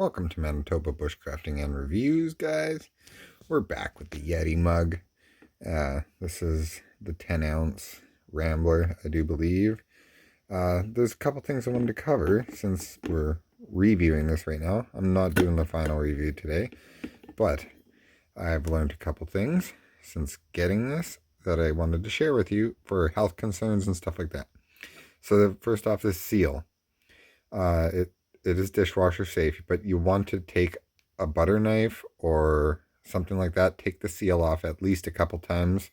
Welcome to Manitoba Bushcrafting and Reviews, guys. We're back with the YETI mug. This is the 10-ounce Rambler, I do believe. There's a couple things I wanted to cover since we're reviewing this right now. I'm not doing the final review today, but I've learned a couple things since getting this that I wanted to share with you for health concerns and stuff like that. So first off, this seal. It is dishwasher safe, but you want to take a butter knife or something like that, take the seal off at least a couple times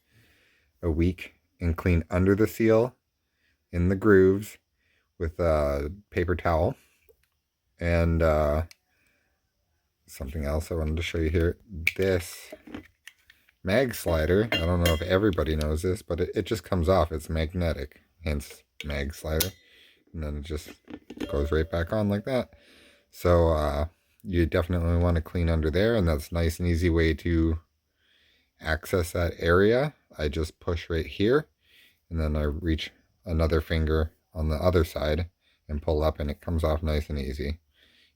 a week and clean under the seal in the grooves with a paper towel. And something else I wanted to show you here. This MAGSLIDER, I don't know if everybody knows this, but it just comes off. It's magnetic, hence MAGSLIDER. And then it just goes right back on like that. So you definitely want to clean under there, and that's a nice and easy way to access that area. I just push right here, and then I reach another finger on the other side and pull up, and it comes off nice and easy.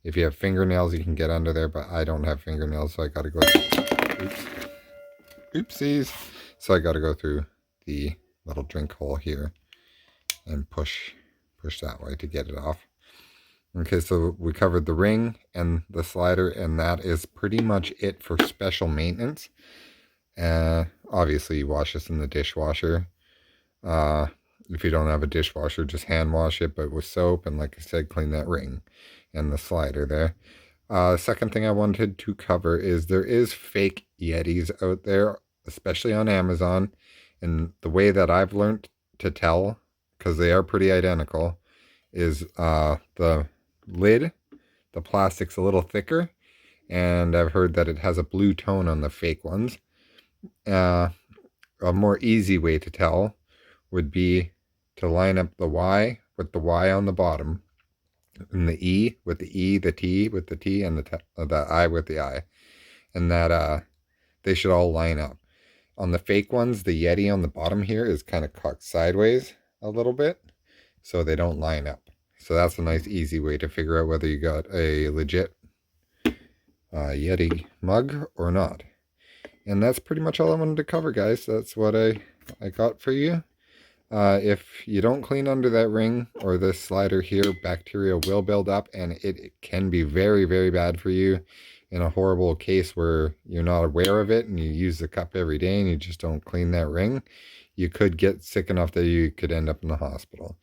If you have fingernails, you can get under there, but I don't have fingernails, so I got to go oopsies. So I got to go through the little drink hole here and push that way to get it off. Okay, so we covered the ring and the slider, and that is pretty much it for special maintenance. Obviously, you wash this in the dishwasher. If you don't have a dishwasher, just hand wash it, but with soap, and like I said, clean that ring and the slider there. Second thing I wanted to cover is there is fake Yetis out there, especially on Amazon, and the way that I've learned to tell, because they are pretty identical, is the lid, the plastic's a little thicker, and I've heard that it has a blue tone on the fake ones. A more easy way to tell would be to line up the Y with the Y on the bottom, and the E with the E, the T with the T, and the I with the I, and that they should all line up. On the fake ones, the Yeti on the bottom here is kind of cocked sideways a little bit, so they don't line up. So that's a nice easy way to figure out whether you got a legit Yeti mug or not. And that's pretty much all I wanted to cover, guys. That's what I got for you. If you don't clean under that ring or this slider here, bacteria will build up, and it can be very, very bad for you in a horrible case where you're not aware of it and you use the cup every day and you just don't clean that ring. You could get sick enough that you could end up in the hospital.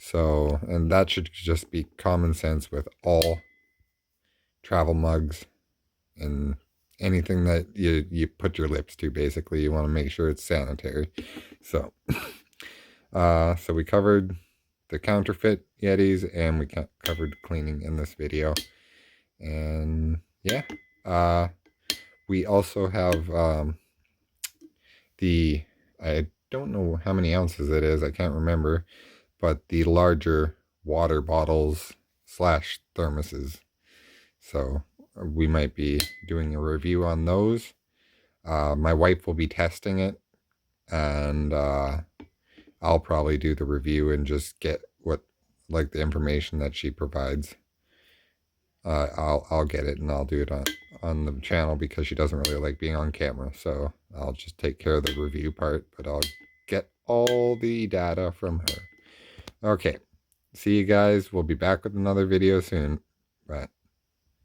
So, and that should just be common sense with all travel mugs and anything that you put your lips to. Basically, you want to make sure it's sanitary. So, so we covered the counterfeit Yetis, and we covered cleaning in this video. And yeah, we also have I don't know how many ounces it is, I can't remember, but the larger water bottles / thermoses. So we might be doing a review on those. My wife will be testing it, and I'll probably do the review and just get the information that she provides. I'll get it, and I'll do it on the channel because she doesn't really like being on camera. So I'll just take care of the review part, but I'll get all the data from her. Okay, see you guys. We'll be back with another video soon. Bye.